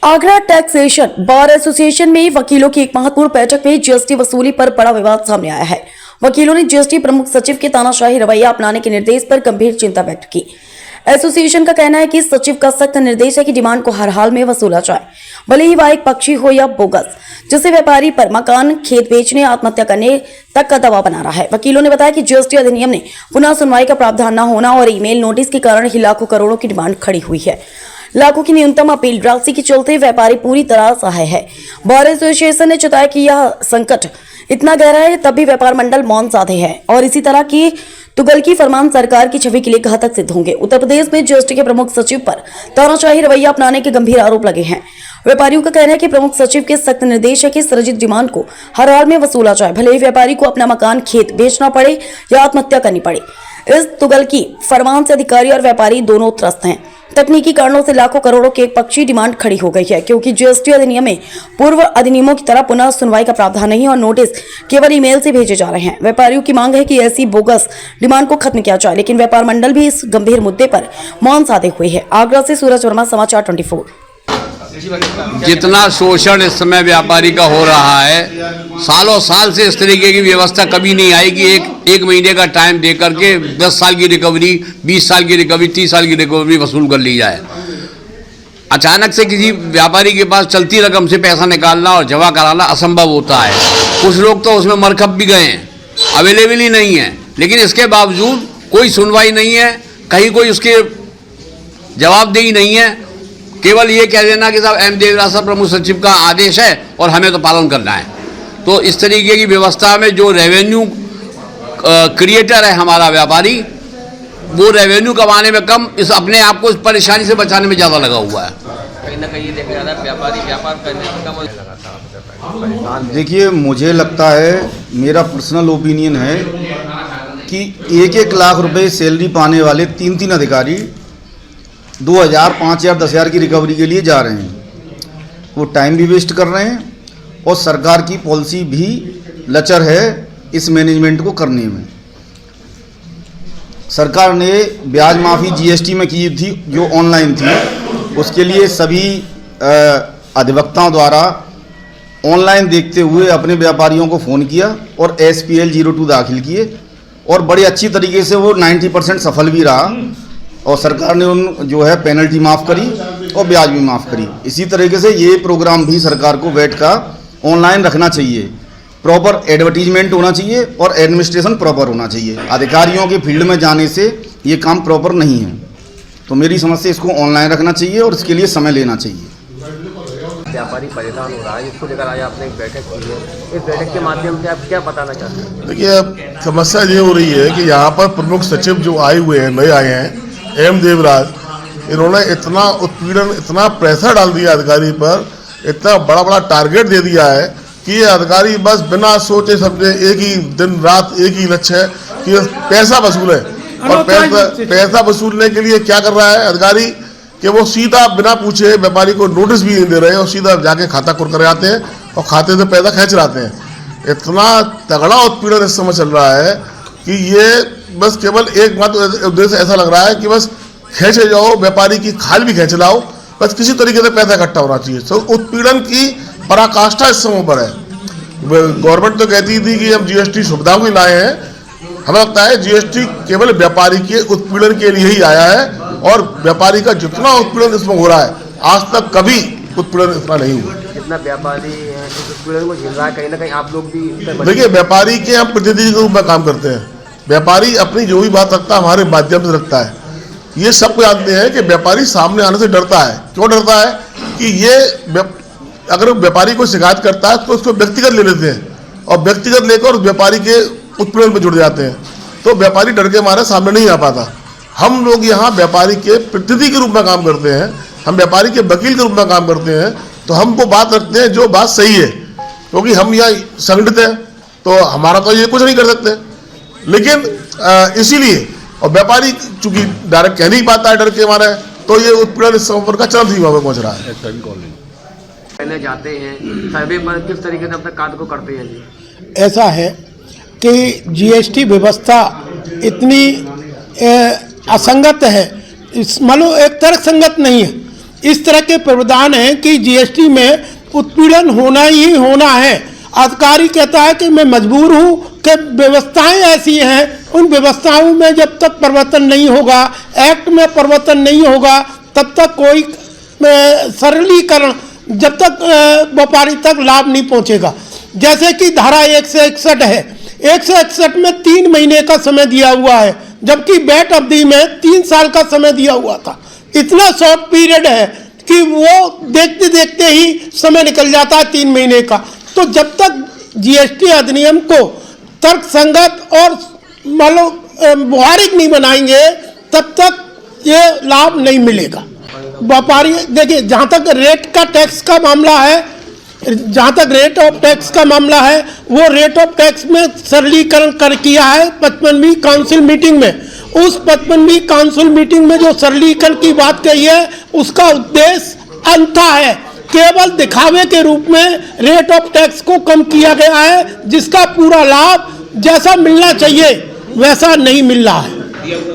Agra taxation bar association में वकीलों की एक महत्वपूर्ण बैठक में जीएसटी वसूली पर बड़ा विवाद सामने आया है। वकीलों ने जीएसटी प्रमुख सचिव के तानाशाही रवैया अपनाने के निर्देश पर गंभीर चिंता व्यक्त की। एसोसिएशन का कहना है कि सचिव का सख्त निर्देश है कि डिमांड को हर हाल में वसूला जाए, भले ही वह एक पक्षी हो या बोगस, जिससे व्यापारी पर मकान खेत बेचने आत्महत्या करने तक का दबाव बना रहा है। वकीलों ने बताया कि जीएसटी अधिनियम ने पुनः सुनवाई का प्रावधान न होना और ईमेल नोटिस के कारण ही लाखों करोड़ों की डिमांड खड़ी हुई है। लाखों की न्यूनतम अपील राशि के चलते व्यापारी पूरी तरह असहाय है। बार एसोसिएशन ने चेताया कि यह संकट इतना गहरा है तब भी व्यापार मंडल मौन साधे है और इसी तरह की तुगलकी फरमान सरकार की छवि के लिए घातक सिद्ध होंगे। उत्तर प्रदेश में जीएसटी के प्रमुख सचिव पर तानाशाही रवैया अपनाने के गंभीर आरोप लगे हैं। व्यापारियों का कहना है कि प्रमुख सचिव के सख्त निर्देश है कि सृजित डिमांड को हर हाल में वसूला जाए, भले ही व्यापारी को अपना मकान खेत बेचना पड़े या आत्महत्या करनी पड़े। इस तुगलकी फरमान से अधिकारी और व्यापारी दोनों त्रस्त हैं। तकनीकी कारणों से लाखों करोड़ों की एक पक्षी डिमांड खड़ी हो गई है, क्योंकि जीएसटी अधिनियम में पूर्व अधिनियमों की तरह पुनः सुनवाई का प्रावधान नहीं और नोटिस केवल ईमेल से भेजे जा रहे हैं। व्यापारियों की मांग है कि ऐसी बोगस डिमांड को खत्म किया जाए, लेकिन व्यापार मंडल भी इस गंभीर मुद्दे पर मौन साधे हुए है। आगरा से सूरज वर्मा, समाचार 24। जितना शोषण इस समय व्यापारी का हो रहा है, सालों साल से इस तरीके की व्यवस्था कभी नहीं आई कि एक महीने का टाइम दे करके 10 साल की रिकवरी, 20 साल की रिकवरी, 30 साल की रिकवरी वसूल कर ली जाए। अचानक से किसी व्यापारी के पास चलती रकम से पैसा निकालना और जमा कराना असंभव होता है। कुछ लोग तो उसमें मरकब भी गए हैं, अवेलेबल ही नहीं है, लेकिन इसके बावजूद कोई सुनवाई नहीं है, कहीं कोई उसके जवाबदेही नहीं है। केवल ये कह देना कि साहब एम देवराज साहब प्रमुख सचिव का आदेश है और हमें तो पालन करना है। तो इस तरीके की व्यवस्था में जो रेवेन्यू क्रिएटर है हमारा व्यापारी, वो रेवेन्यू कमाने में कम, इस अपने आप को इस परेशानी से बचाने में ज़्यादा लगा हुआ है। कहीं ना कहीं ये देखा जाता है व्यापारी व्यापार करने से कम लगातार। देखिए, मुझे लगता है, मेरा पर्सनल ओपिनियन है कि 1-1 लाख रुपए सैलरी पाने वाले 3-3 अधिकारी 2000, 5000, 10,000 की रिकवरी के लिए जा रहे हैं। वो टाइम भी वेस्ट कर रहे हैं और सरकार की पॉलिसी भी लचर है इस मैनेजमेंट को करने में। सरकार ने ब्याज माफ़ी जीएसटी में की थी जो ऑनलाइन थी, उसके लिए सभी अधिवक्ताओं द्वारा ऑनलाइन देखते हुए अपने व्यापारियों को फ़ोन किया और SPL 02 दाखिल किए और बड़ी अच्छी तरीके से वो 90% सफल भी रहा और सरकार ने उन जो है पेनल्टी माफ़ करी और ब्याज भी माफ़ करी। इसी तरीके से ये प्रोग्राम भी सरकार को वेट का ऑनलाइन रखना चाहिए, प्रॉपर एडवर्टीजमेंट होना चाहिए और एडमिनिस्ट्रेशन प्रॉपर होना चाहिए। अधिकारियों के फील्ड में जाने से ये काम प्रॉपर नहीं है, तो मेरी समझ से इसको ऑनलाइन रखना चाहिए और इसके लिए समय लेना चाहिए। व्यापारी परेशान हो रहा है, इसको लेकर आज आपने एक बैठक की है। इस बैठक के माध्यम से आप क्या बताना चाहते हैं? देखिए, अब समस्या ये हो रही है कि यहाँ पर प्रमुख सचिव जो आए हुए हैं, नए आए हैं, एम देवराज, इन्होंने इतना उत्पीड़न, इतना प्रेशर डाल दिया अधिकारी पर, इतना बड़ा बड़ा टारगेट दे दिया है कि ये अधिकारी बस बिना सोचे समझे एक ही दिन रात एक ही लक्ष्य है कि पैसा वसूले। और पैसा वसूलने के लिए क्या कर रहा है अधिकारी कि वो सीधा बिना पूछे व्यापारी को नोटिस भी नहीं दे रहे हैं और सीधा जाके खाता खुल कर आते हैं और खाते से पैसा खींच लाते हैं। इतना तगड़ा उत्पीड़न इस समय चल रहा है कि ये बस केवल एक मात्र उद्देश्य ऐसा लग रहा है कि बस खींचे जाओ, व्यापारी की खाल भी खींच लाओ, बस किसी तरीके से पैसा इकट्ठा होना चाहिए। तो उत्पीड़न की पराकाष्ठा इस समय पर है। गवर्नमेंट तो कहती थी कि हम जीएसटी सुविधाओं के लाए हैं, हमें लगता है जीएसटी केवल व्यापारी के उत्पीड़न के लिए ही आया है और व्यापारी का जितना उत्पीड़न इसमें हो रहा है, आज तक कभी उत्पीड़न इतना नहीं हुआ। जितना व्यापारी इस उत्पीड़न को झेल रहा है, कहीं ना कहीं आप लोग भी देखिए, व्यापारी के हम प्रतिनिधि के रूप में काम करते हैं। व्यापारी अपनी जो भी बात रखता है हमारे माध्यम से रखता है। ये सबको जानते हैं कि व्यापारी सामने आने से डरता है। क्यों डरता है कि ये अगर व्यापारी को शिकायत करता है तो उसको व्यक्तिगत ले लेते हैं और व्यक्तिगत लेकर व्यापारी के उत्पीड़न में जुड़ जाते हैं, तो व्यापारी डर के मारे सामने नहीं आ पाता। हम लोग यहाँ व्यापारी के प्रतिनिधि के रूप में काम करते हैं, हम व्यापारी के वकील के रूप में काम करते हैं, तो हम वो बात रखते हैं जो बात सही है, क्योंकि हम यहाँ संगठित हैं, तो हमारा तो ये कुछ नहीं कर सकते। लेकिन इसीलिए, और व्यापारी चूंकि डायरेक्ट कह नहीं पाता है डर के मारे, तो ये उत्पीड़न इस समय का चरम सीमा में पहुंच रहा है। पहले जाते हैं सर्वे पर, किस तरीके से अपने कार्य को करते हैं जी? ऐसा है कि जीएसटी व्यवस्था इतनी असंगत है, मानो एक तर्क संगत नहीं है। इस तरह के प्रावधान हैं कि जीएसटी में उत्पीड़न होना ही होना है। अधिकारी कहता है कि मैं मजबूर हूँ कि व्यवस्थाएं ऐसी हैं, उन व्यवस्थाओं में जब तक परिवर्तन नहीं होगा, एक्ट में परिवर्तन नहीं होगा, तब तक कोई सरलीकरण, जब तक व्यापारी तक लाभ नहीं पहुंचेगा। जैसे कि धारा 161 है, 161 में 3 महीने का समय दिया हुआ है, जबकि बैट अवधि में 3 साल का समय दिया हुआ था। इतना शॉर्ट पीरियड है कि वो देखते देखते ही समय निकल जाता है 3 महीने का। तो जब तक जीएसटी अधिनियम को तर्कसंगत और व्यवहारिक नहीं बनाएंगे, तब तक ये लाभ नहीं मिलेगा। व्यापारी देखिए, जहाँ तक रेट का टैक्स का मामला है, जहाँ तक रेट ऑफ टैक्स का मामला है, वो रेट ऑफ टैक्स में सरलीकरण कर किया है 55वीं काउंसिल मीटिंग में। उस 55वीं काउंसिल मीटिंग में जो सरलीकरण की बात कही है, उसका उद्देश्य अंधा है, केवल दिखावे के रूप में रेट ऑफ टैक्स को कम किया गया है, जिसका पूरा लाभ जैसा मिलना चाहिए वैसा नहीं मिल रहा है।